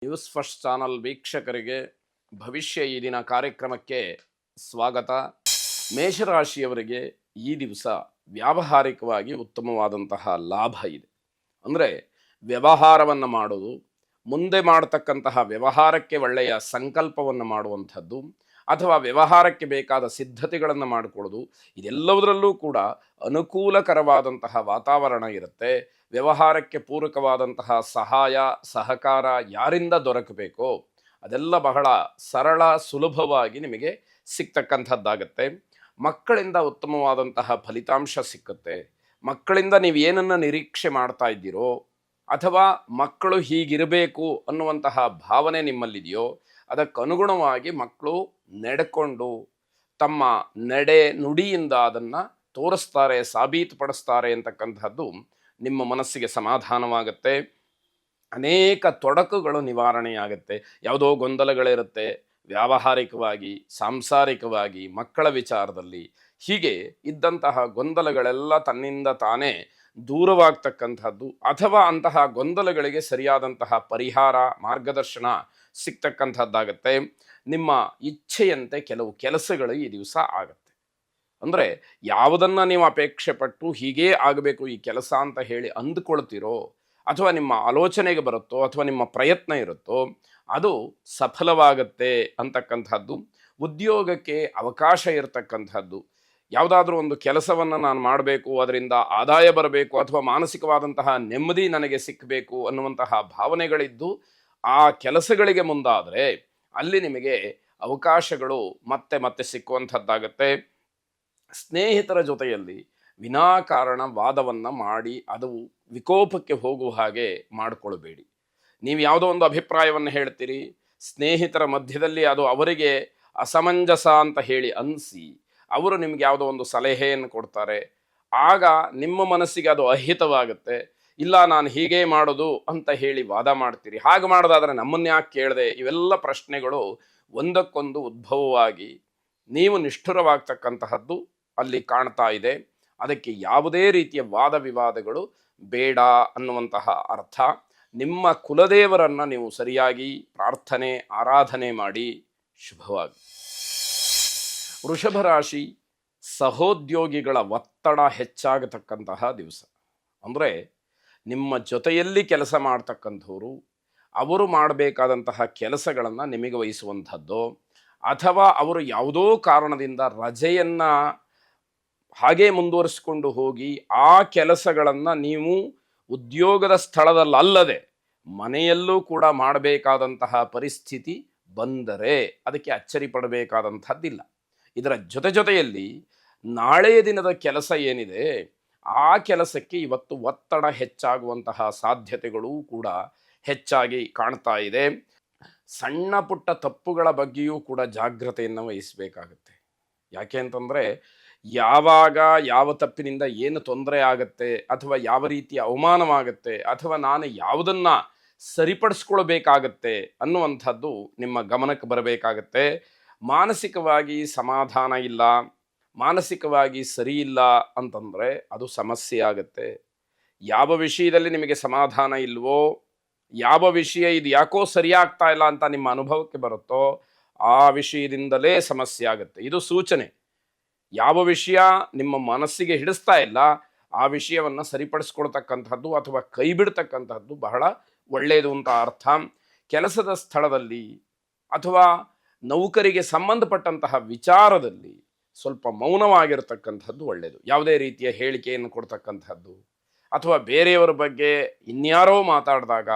News first channel ವೀಕ್ಷಕರಿಗೆ ಭವಿಷ್ಯ ಈ ದಿನ ಕಾರ್ಯಕ್ರಮಕ್ಕೆ ಸ್ವಾಗತ. ಮೇಷರಾಶಿಯವರಿಗೆ ಈ ದಿವಸ ವ್ಯಾವಹಾರಿಕವಾಗಿ ಉತ್ತಮವಾದಂತಹ ಲಾಭ ಇದೆ. ಅಂದರೆ ವ್ಯವಹಾರವನ್ನು ಮಾಡೋದು, ಮುಂದೆ ಮಾಡತಕ್ಕಂತಹ ವ್ಯವಹಾರಕ್ಕೆ ಒಳ್ಳೆಯ ಸಂಕಲ್ಪವನ್ನು ಮಾಡುವಂಥದ್ದು ಅಥವಾ ವ್ಯವಹಾರಕ್ಕೆ ಬೇಕಾದ ಸಿದ್ಧತೆಗಳನ್ನು ಮಾಡಿಕೊಳ್ಳೋದು, ಇದೆಲ್ಲದರಲ್ಲೂ ಕೂಡ ಅನುಕೂಲಕರವಾದಂತಹ ವಾತಾವರಣ ಇರುತ್ತೆ. ವ್ಯವಹಾರಕ್ಕೆ ಪೂರಕವಾದಂತಹ ಸಹಾಯ ಸಹಕಾರ ಯಾರಿಂದ ದೊರಕಬೇಕೋ ಅದೆಲ್ಲ ಬಹಳ ಸರಳ ಸುಲಭವಾಗಿ ನಿಮಗೆ ಸಿಗ್ತಕ್ಕಂಥದ್ದಾಗತ್ತೆ. ಮಕ್ಕಳಿಂದ ಉತ್ತಮವಾದಂತಹ ಫಲಿತಾಂಶ ಸಿಕ್ಕುತ್ತೆ. ಮಕ್ಕಳಿಂದ ನೀವು ಏನನ್ನು ನಿರೀಕ್ಷೆ ಮಾಡ್ತಾ ಇದ್ದೀರೋ ಅಥವಾ ಮಕ್ಕಳು ಹೀಗಿರಬೇಕು ಅನ್ನುವಂತಹ ಭಾವನೆ ನಿಮ್ಮಲ್ಲಿದೆಯೋ ಅದಕ್ಕನುಗುಣವಾಗಿ ಮಕ್ಕಳು ನಡೆಕೊಂಡು ತಮ್ಮ ನಡೆ ನುಡಿಯಿಂದ ಅದನ್ನು ತೋರಿಸ್ತಾರೆ, ಸಾಬೀತುಪಡಿಸ್ತಾರೆ ಅಂತಕ್ಕಂಥದ್ದು ನಿಮ್ಮ ಮನಸ್ಸಿಗೆ ಸಮಾಧಾನವಾಗುತ್ತೆ. ಅನೇಕ ತೊಡಕುಗಳು ನಿವಾರಣೆಯಾಗುತ್ತೆ. ಯಾವುದೋ ಗೊಂದಲಗಳಿರುತ್ತೆ ವ್ಯಾವಹಾರಿಕವಾಗಿ, ಸಾಂಸಾರಿಕವಾಗಿ, ಮಕ್ಕಳ ವಿಚಾರದಲ್ಲಿ. ಹೀಗೆ ಇದ್ದಂತಹ ಗೊಂದಲಗಳೆಲ್ಲ ತನ್ನಿಂದ ತಾನೇ ದೂರವಾಗ್ತಕ್ಕಂಥದ್ದು ಅಥವಾ ಅಂತಹ ಗೊಂದಲಗಳಿಗೆ ಸರಿಯಾದಂತಹ ಪರಿಹಾರ ಮಾರ್ಗದರ್ಶನ ಸಿಗ್ತಕ್ಕಂಥದ್ದಾಗತ್ತೆ. ನಿಮ್ಮ ಇಚ್ಛೆಯಂತೆ ಕೆಲವು ಕೆಲಸಗಳು ಈ ದಿವಸ ಆಗತ್ತೆ. ಅಂದರೆ ಯಾವುದನ್ನು ನೀವು ಅಪೇಕ್ಷೆ ಪಟ್ಟು ಹೀಗೇ ಆಗಬೇಕು ಈ ಕೆಲಸ ಅಂತ ಹೇಳಿ ಅಂದುಕೊಳ್ತೀರೋ ಅಥವಾ ನಿಮ್ಮ ಆಲೋಚನೆಗೆ ಬರುತ್ತೋ ಅಥವಾ ನಿಮ್ಮ ಪ್ರಯತ್ನ ಇರುತ್ತೋ ಅದು ಸಫಲವಾಗತ್ತೆ ಅಂತಕ್ಕಂಥದ್ದು. ಉದ್ಯೋಗಕ್ಕೆ ಅವಕಾಶ ಇರತಕ್ಕಂಥದ್ದು, ಯಾವುದಾದ್ರೂ ಒಂದು ಕೆಲಸವನ್ನು ನಾನು ಮಾಡಬೇಕು, ಅದರಿಂದ ಆದಾಯ ಬರಬೇಕು ಅಥವಾ ಮಾನಸಿಕವಾದಂತಹ ನೆಮ್ಮದಿ ನನಗೆ ಸಿಕ್ಕಬೇಕು ಅನ್ನುವಂತಹ ಭಾವನೆಗಳಿದ್ದು ಆ ಕೆಲಸಗಳಿಗೆ ಮುಂದಾದರೆ ಅಲ್ಲಿ ನಿಮಗೆ ಅವಕಾಶಗಳು ಮತ್ತೆ ಮತ್ತೆ ಸಿಕ್ಕುವಂಥದ್ದಾಗತ್ತೆ. ಸ್ನೇಹಿತರ ಜೊತೆಯಲ್ಲಿ ವಿನಾಕಾರಣ ವಾದವನ್ನು ಮಾಡಿ ಅದು ವಿಕೋಪಕ್ಕೆ ಹೋಗುವ ಹಾಗೆ ಮಾಡಿಕೊಳ್ಬೇಡಿ. ನೀವು ಯಾವುದೋ ಒಂದು ಅಭಿಪ್ರಾಯವನ್ನು ಹೇಳ್ತೀರಿ, ಸ್ನೇಹಿತರ ಮಧ್ಯದಲ್ಲಿ ಅದು ಅವರಿಗೆ ಅಸಮಂಜಸ ಅಂತ ಹೇಳಿ ಅನಿಸಿ ಅವರು ನಿಮ್ಗೆ ಯಾವುದೋ ಒಂದು ಸಲಹೆಯನ್ನು ಕೊಡ್ತಾರೆ. ಆಗ ನಿಮ್ಮ ಮನಸ್ಸಿಗೆ ಅದು ಅಹಿತವಾಗುತ್ತೆ. ಇಲ್ಲ ನಾನು ಹೀಗೆ ಮಾಡೋದು ಅಂತ ಹೇಳಿ ವಾದ ಮಾಡ್ತೀರಿ. ಹಾಗೆ ಮಾಡೋದಾದರೆ ನಮ್ಮನ್ನು ಯಾಕೆ ಕೇಳದೆ? ಇವೆಲ್ಲ ಪ್ರಶ್ನೆಗಳು ಒಂದಕ್ಕೊಂದು ಉದ್ಭವವಾಗಿ ನೀವು ನಿಷ್ಠುರವಾಗ್ತಕ್ಕಂತಹದ್ದು ಅಲ್ಲಿ ಕಾಣ್ತಾ ಇದೆ. ಅದಕ್ಕೆ ಯಾವುದೇ ರೀತಿಯ ವಾದ ವಿವಾದಗಳು ಬೇಡ ಅನ್ನುವಂತಹ ಅರ್ಥ. ನಿಮ್ಮ ಕುಲದೇವರನ್ನು ನೀವು ಸರಿಯಾಗಿ ಪ್ರಾರ್ಥನೆ ಆರಾಧನೆ ಮಾಡಿ. ಶುಭವಾಗಿ. ವೃಷಭ ರಾಶಿ, ಸಹೋದ್ಯೋಗಿಗಳ ಒತ್ತಡ ಹೆಚ್ಚಾಗತಕ್ಕಂತಹ ದಿವಸ. ಅಂದರೆ ನಿಮ್ಮ ಜೊತೆಯಲ್ಲಿ ಕೆಲಸ ಮಾಡ್ತಕ್ಕಂಥವರು ಅವರು ಮಾಡಬೇಕಾದಂತಹ ಕೆಲಸಗಳನ್ನು ನಿಮಗೆ ವಹಿಸುವಂಥದ್ದು ಅಥವಾ ಅವರು ಯಾವುದೋ ಕಾರಣದಿಂದ ರಜೆಯನ್ನು ಹಾಗೇ ಮುಂದುವರಿಸಿಕೊಂಡು ಹೋಗಿ ಆ ಕೆಲಸಗಳನ್ನು ನೀವು ಉದ್ಯೋಗದ ಸ್ಥಳದಲ್ಲದೆ ಮನೆಯಲ್ಲೂ ಕೂಡ ಮಾಡಬೇಕಾದಂತಹ ಪರಿಸ್ಥಿತಿ ಬಂದರೆ ಅದಕ್ಕೆ ಅಚ್ಚರಿ ಪಡಬೇಕಾದಂಥದ್ದಿಲ್ಲ. ಇದರ ಜೊತೆಯಲ್ಲಿ ನಾಳೆಯ ದಿನದ ಕೆಲಸ ಏನಿದೆ ಆ ಕೆಲಸಕ್ಕೆ ಇವತ್ತು ಒತ್ತಡ ಹೆಚ್ಚಾಗುವಂತಹ ಸಾಧ್ಯತೆಗಳೂ ಕೂಡ ಹೆಚ್ಚಾಗಿ ಕಾಣ್ತಾ ಇದೆ. ಸಣ್ಣ ಪುಟ್ಟ ತಪ್ಪುಗಳ ಬಗ್ಗೆಯೂ ಕೂಡ ಜಾಗ್ರತೆಯನ್ನು ವಹಿಸಬೇಕಾಗತ್ತೆ. ಯಾಕೆ ಅಂತಂದರೆ ಯಾವಾಗ ಯಾವ ತಪ್ಪಿನಿಂದ ಏನು ತೊಂದರೆ ಆಗುತ್ತೆ ಅಥವಾ ಯಾವ ರೀತಿಯ ಅವಮಾನವಾಗುತ್ತೆ ಅಥವಾ ನಾನು ಯಾವುದನ್ನು ಸರಿಪಡಿಸ್ಕೊಳ್ಬೇಕಾಗತ್ತೆ ಅನ್ನುವಂಥದ್ದು ನಿಮ್ಮ ಗಮನಕ್ಕೆ ಬರಬೇಕಾಗತ್ತೆ. ಮಾನಸಿಕವಾಗಿ ಸಮಾಧಾನ ಇಲ್ಲ, ಮಾನಸಿಕವಾಗಿ ಸರಿ ಇಲ್ಲ ಅಂತಂದರೆ ಅದು ಸಮಸ್ಯೆ ಆಗುತ್ತೆ. ಯಾವ ವಿಷಯದಲ್ಲಿ ನಿಮಗೆ ಸಮಾಧಾನ ಇಲ್ವೋ, ಯಾವ ವಿಷಯ ಇದು ಯಾಕೋ ಸರಿಯಾಗ್ತಾ ಇಲ್ಲ ಅಂತ ನಿಮ್ಮ ಅನುಭವಕ್ಕೆ ಬರುತ್ತೋ ಆ ವಿಷಯದಿಂದಲೇ ಸಮಸ್ಯೆ ಆಗುತ್ತೆ. ಇದು ಸೂಚನೆ. ಯಾವ ವಿಷಯ ನಿಮ್ಮ ಮನಸ್ಸಿಗೆ ಹಿಡಿಸ್ತಾ ಇಲ್ಲ ಆ ವಿಷಯವನ್ನು ಸರಿಪಡಿಸ್ಕೊಳ್ತಕ್ಕಂಥದ್ದು ಅಥವಾ ಕೈ ಬಿಡ್ತಕ್ಕಂಥದ್ದು ಬಹಳ ಒಳ್ಳೆಯದು ಅಂತ ಅರ್ಥ. ಕೆಲಸದ ಸ್ಥಳದಲ್ಲಿ ಅಥವಾ ನೌಕರಿಗೆ ಸಂಬಂಧಪಟ್ಟಂತಹ ವಿಚಾರದಲ್ಲಿ ಸ್ವಲ್ಪ ಮೌನವಾಗಿರತಕ್ಕಂಥದ್ದು ಒಳ್ಳೆಯದು. ಯಾವುದೇ ರೀತಿಯ ಹೇಳಿಕೆಯನ್ನು ಕೊಡ್ತಕ್ಕಂಥದ್ದು ಅಥವಾ ಬೇರೆಯವರ ಬಗ್ಗೆ ಇನ್ಯಾರೋ ಮಾತಾಡಿದಾಗ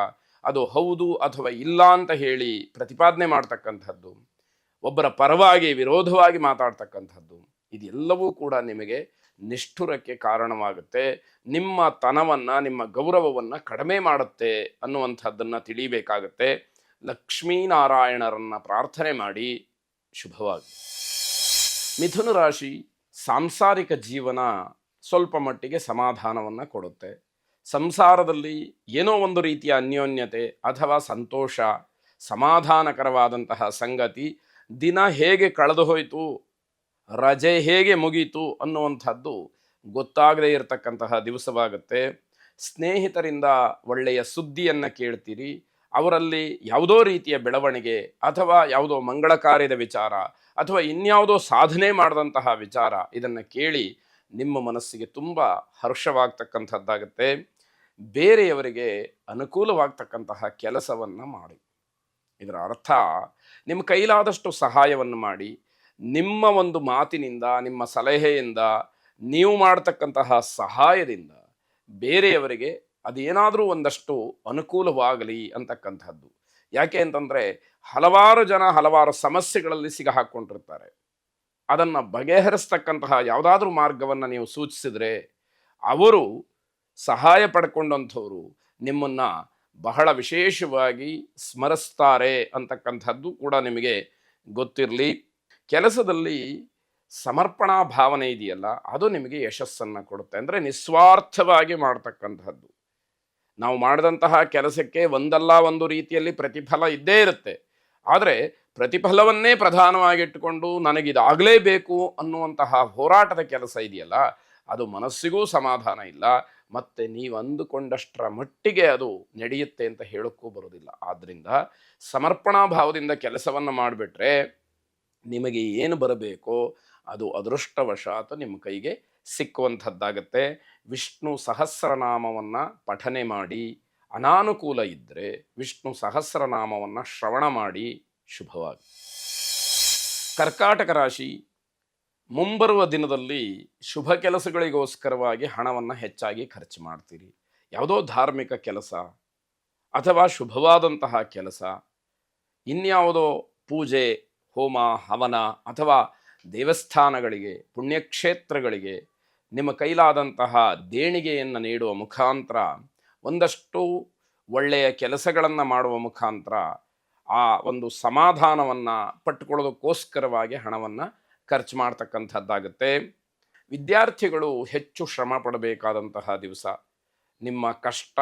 ಅದು ಹೌದು ಅಥವಾ ಇಲ್ಲ ಅಂತ ಹೇಳಿ ಪ್ರತಿಪಾದನೆ ಮಾಡ್ತಕ್ಕಂಥದ್ದು, ಒಬ್ಬರ ಪರವಾಗಿ ವಿರೋಧವಾಗಿ ಮಾತಾಡ್ತಕ್ಕಂಥದ್ದು, ಇದೆಲ್ಲವೂ ಕೂಡ ನಿಮಗೆ ನಿಷ್ಠುರಕ್ಕೆ ಕಾರಣವಾಗುತ್ತೆ. ನಿಮ್ಮ ತನವನ್ನು ನಿಮ್ಮ ಗೌರವವನ್ನು ಕಡಿಮೆ ಮಾಡುತ್ತೆ ಅನ್ನುವಂಥದ್ದನ್ನು ತಿಳಿಬೇಕಾಗತ್ತೆ. ಲಕ್ಷ್ಮೀನಾರಾಯಣರನ್ನು ಪ್ರಾರ್ಥನೆ ಮಾಡಿ. ಶುಭವಾಗಿ. ಮಿಥುನ ರಾಶಿ, ಸಾಂಸಾರಿಕ ಜೀವನ ಸ್ವಲ್ಪ ಮಟ್ಟಿಗೆ ಸಮಾಧಾನವನ್ನು ಕೊಡುತ್ತೆ. ಸಂಸಾರದಲ್ಲಿ ಏನೋ ಒಂದು ರೀತಿಯ ಅನ್ಯೋನ್ಯತೆ ಅಥವಾ ಸಂತೋಷ, ಸಮಾಧಾನಕರವಾದಂತಹ ಸಂಗತಿ, ದಿನ ಹೇಗೆ ಕಳೆದು ಹೋಯಿತು, ರಜೆ ಹೇಗೆ ಮುಗೀತು ಅನ್ನುವಂಥದ್ದು ಗೊತ್ತಾಗದೇ ಇರತಕ್ಕಂತಹ ದಿವಸವಾಗುತ್ತೆ. ಸ್ನೇಹಿತರಿಂದ ಒಳ್ಳೆಯ ಸುದ್ದಿಯನ್ನು ಕೇಳ್ತೀರಿ. ಅವರಲ್ಲಿ ಯಾವುದೋ ರೀತಿಯ ಬೆಳವಣಿಗೆ ಅಥವಾ ಯಾವುದೋ ಮಂಗಳ ಕಾರ್ಯದ ವಿಚಾರ ಅಥವಾ ಇನ್ಯಾವುದೋ ಸಾಧನೆ ಮಾಡಿದಂತಹ ವಿಚಾರ ಇದನ್ನು ಕೇಳಿ ನಿಮ್ಮ ಮನಸ್ಸಿಗೆ ತುಂಬ ಹರ್ಷವಾಗ್ತಕ್ಕಂಥದ್ದಾಗುತ್ತೆ. ಬೇರೆಯವರಿಗೆ ಅನುಕೂಲವಾಗ್ತಕ್ಕಂತಹ ಕೆಲಸವನ್ನು ಮಾಡಿ. ಇದರ ಅರ್ಥ ನಿಮ್ಮ ಕೈಲಾದಷ್ಟು ಸಹಾಯವನ್ನು ಮಾಡಿ, ನಿಮ್ಮ ಒಂದು ಮಾತಿನಿಂದ, ನಿಮ್ಮ ಸಲಹೆಯಿಂದ, ನೀವು ಮಾಡತಕ್ಕಂತಹ ಸಹಾಯದಿಂದ ಬೇರೆಯವರಿಗೆ ಅದೇನಾದರೂ ಒಂದಷ್ಟು ಅನುಕೂಲವಾಗಲಿ ಅಂತಕ್ಕಂಥದ್ದು. ಯಾಕೆ ಅಂತಂದರೆ ಹಲವಾರು ಜನ ಹಲವಾರು ಸಮಸ್ಯೆಗಳಲ್ಲಿ ಸಿಗಹಾಕ್ಕೊಂಡಿರ್ತಾರೆ. ಅದನ್ನು ಬಗೆಹರಿಸ್ತಕ್ಕಂತಹ ಯಾವುದಾದ್ರೂ ಮಾರ್ಗವನ್ನು ನೀವು ಸೂಚಿಸಿದರೆ ಅವರು ಸಹಾಯ ಪಡ್ಕೊಂಡಂಥವರು ನಿಮ್ಮನ್ನು ಬಹಳ ವಿಶೇಷವಾಗಿ ಸ್ಮರಿಸ್ತಾರೆ ಅಂತಕ್ಕಂಥದ್ದು ಕೂಡ ನಿಮಗೆ ಗೊತ್ತಿರಲಿ. ಕೆಲಸದಲ್ಲಿ ಸಮರ್ಪಣಾ ಭಾವನೆ ಇದೆಯಲ್ಲ, ಅದು ನಿಮಗೆ ಯಶಸ್ಸನ್ನು ಕೊಡುತ್ತೆ. ಅಂದರೆ ನಿಸ್ವಾರ್ಥವಾಗಿ ಮಾಡ್ತಕ್ಕಂಥದ್ದು. ನಾವು ಮಾಡಿದಂತಹ ಕೆಲಸಕ್ಕೆ ಒಂದಲ್ಲ ಒಂದು ರೀತಿಯಲ್ಲಿ ಪ್ರತಿಫಲ ಇದ್ದೇ ಇರುತ್ತೆ. ಆದರೆ ಪ್ರತಿಫಲವನ್ನೇ ಪ್ರಧಾನವಾಗಿಟ್ಟುಕೊಂಡು ನನಗಿದಾಗಲೇಬೇಕು ಅನ್ನುವಂತಹ ಹೋರಾಟದ ಕೆಲಸ ಇದೆಯಲ್ಲ, ಅದು ಮನಸ್ಸಿಗೂ ಸಮಾಧಾನ ಇಲ್ಲ, ಮತ್ತು ನೀವು ಅಂದುಕೊಂಡಷ್ಟರ ಮಟ್ಟಿಗೆ ಅದು ನಡೆಯುತ್ತೆ ಅಂತ ಹೇಳೋಕ್ಕೂ ಬರೋದಿಲ್ಲ. ಆದ್ದರಿಂದ ಸಮರ್ಪಣಾ ಭಾವದಿಂದ ಕೆಲಸವನ್ನು ಮಾಡಿಬಿಟ್ರೆ ನಿಮಗೆ ಏನು ಬರಬೇಕೋ ಅದು ಅದೃಷ್ಟವಶಾತ್ ನಿಮ್ಮ ಕೈಗೆ ಸಿಕ್ಕುವಂಥದ್ದಾಗತ್ತೆ. ವಿಷ್ಣು ಸಹಸ್ರನಾಮವನ್ನು ಪಠನೆ ಮಾಡಿ, ಅನಾನುಕೂಲ ಇದ್ದರೆ ವಿಷ್ಣು ಸಹಸ್ರನಾಮವನ್ನು ಶ್ರವಣ ಮಾಡಿ. ಶುಭವಾಗಿ. ಕರ್ಕಾಟಕ ರಾಶಿ, ಮುಂಬರುವ ದಿನದಲ್ಲಿ ಶುಭ ಕೆಲಸಗಳಿಗೋಸ್ಕರವಾಗಿ ಹಣವನ್ನು ಹೆಚ್ಚಾಗಿ ಖರ್ಚು ಮಾಡ್ತೀರಿ. ಯಾವುದೋ ಧಾರ್ಮಿಕ ಕೆಲಸ ಅಥವಾ ಶುಭವಾದಂತಹ ಕೆಲಸ, ಇನ್ಯಾವುದೋ ಪೂಜೆ, ಹೋಮ, ಹವನ ಅಥವಾ ದೇವಸ್ಥಾನಗಳಿಗೆ, ಪುಣ್ಯಕ್ಷೇತ್ರಗಳಿಗೆ ನಿಮ್ಮ ಕೈಲಾದಂತಹ ದೇಣಿಗೆಯನ್ನು ನೀಡುವ ಮುಖಾಂತರ, ಒಂದಷ್ಟು ಒಳ್ಳೆಯ ಕೆಲಸಗಳನ್ನು ಮಾಡುವ ಮುಖಾಂತರ ಆ ಒಂದು ಸಮಾಧಾನವನ್ನು ಪಟ್ಟುಕೊಳ್ಳೋದಕ್ಕೋಸ್ಕರವಾಗಿ ಹಣವನ್ನು ಖರ್ಚು ಮಾಡ್ತಕ್ಕಂಥದ್ದಾಗುತ್ತೆ. ವಿದ್ಯಾರ್ಥಿಗಳು ಹೆಚ್ಚು ಶ್ರಮ ಪಡಬೇಕಾದಂತಹ ದಿವಸ. ನಿಮ್ಮ ಕಷ್ಟ,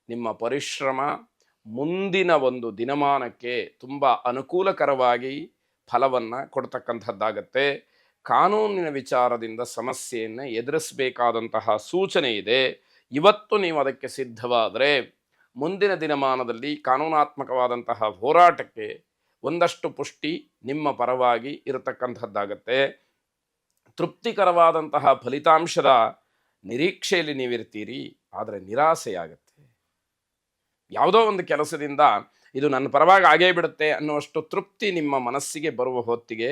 ನಿಮ್ಮ ಪರಿಶ್ರಮ ಮುಂದಿನ ಒಂದು ದಿನಮಾನಕ್ಕೆ ತುಂಬ ಅನುಕೂಲಕರವಾಗಿ ಫಲವನ್ನು ಕೊಡ್ತಕ್ಕಂಥದ್ದಾಗತ್ತೆ. ಕಾನೂನಿನ ವಿಚಾರದಿಂದ ಸಮಸ್ಯೆಯನ್ನು ಎದುರಿಸಬೇಕಾದಂತಹ ಸೂಚನೆ ಇದೆ. ಇವತ್ತು ನೀವು ಅದಕ್ಕೆ ಸಿದ್ಧವಾದರೆ ಮುಂದಿನ ದಿನಮಾನದಲ್ಲಿ ಕಾನೂನಾತ್ಮಕವಾದಂತಹ ಹೋರಾಟಕ್ಕೆ ಒಂದಷ್ಟು ಪುಷ್ಟಿ ನಿಮ್ಮ ಪರವಾಗಿ ಇರತಕ್ಕಂಥದ್ದಾಗತ್ತೆ. ತೃಪ್ತಿಕರವಾದಂತಹ ಫಲಿತಾಂಶದ ನಿರೀಕ್ಷೆಯಲ್ಲಿ ನೀವಿರ್ತೀರಿ, ಆದರೆ ನಿರಾಸೆಯಾಗತ್ತೆ. ಯಾವುದೋ ಒಂದು ಕೆಲಸದಿಂದ ಇದು ನನ್ನ ಪರವಾಗಿ ಆಗೇ ಬಿಡುತ್ತೆ ಅನ್ನುವಷ್ಟು ತೃಪ್ತಿ ನಿಮ್ಮ ಮನಸ್ಸಿಗೆ ಬರುವ ಹೊತ್ತಿಗೆ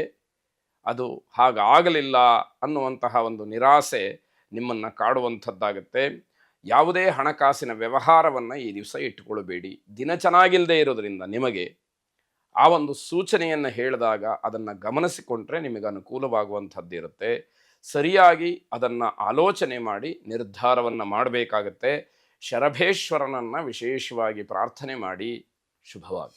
ಅದು ಹಾಗಾಗಲಿಲ್ಲ ಅನ್ನುವಂತಹ ಒಂದು ನಿರಾಸೆ ನಿಮ್ಮನ್ನು ಕಾಡುವಂಥದ್ದಾಗತ್ತೆ. ಯಾವುದೇ ಹಣಕಾಸಿನ ವ್ಯವಹಾರವನ್ನು ಈ ದಿವಸ ಇಟ್ಟುಕೊಳ್ಳಬೇಡಿ. ದಿನ ಚೆನ್ನಾಗಿಲ್ಲದೆ ಇರೋದರಿಂದ ನಿಮಗೆ ಆ ಒಂದು ಸೂಚನೆಯನ್ನು ಹೇಳಿದಾಗ ಅದನ್ನು ಗಮನಿಸಿಕೊಂಡ್ರೆ ನಿಮಗೆ ಅನುಕೂಲವಾಗುವಂಥದ್ದಿರುತ್ತೆ. ಸರಿಯಾಗಿ ಅದನ್ನು ಆಲೋಚನೆ ಮಾಡಿ ನಿರ್ಧಾರವನ್ನು ಮಾಡಬೇಕಾಗತ್ತೆ. ಶರಭೇಶ್ವರನನ್ನು ವಿಶೇಷವಾಗಿ ಪ್ರಾರ್ಥನೆ ಮಾಡಿ. ಶುಭವಾಗಿ.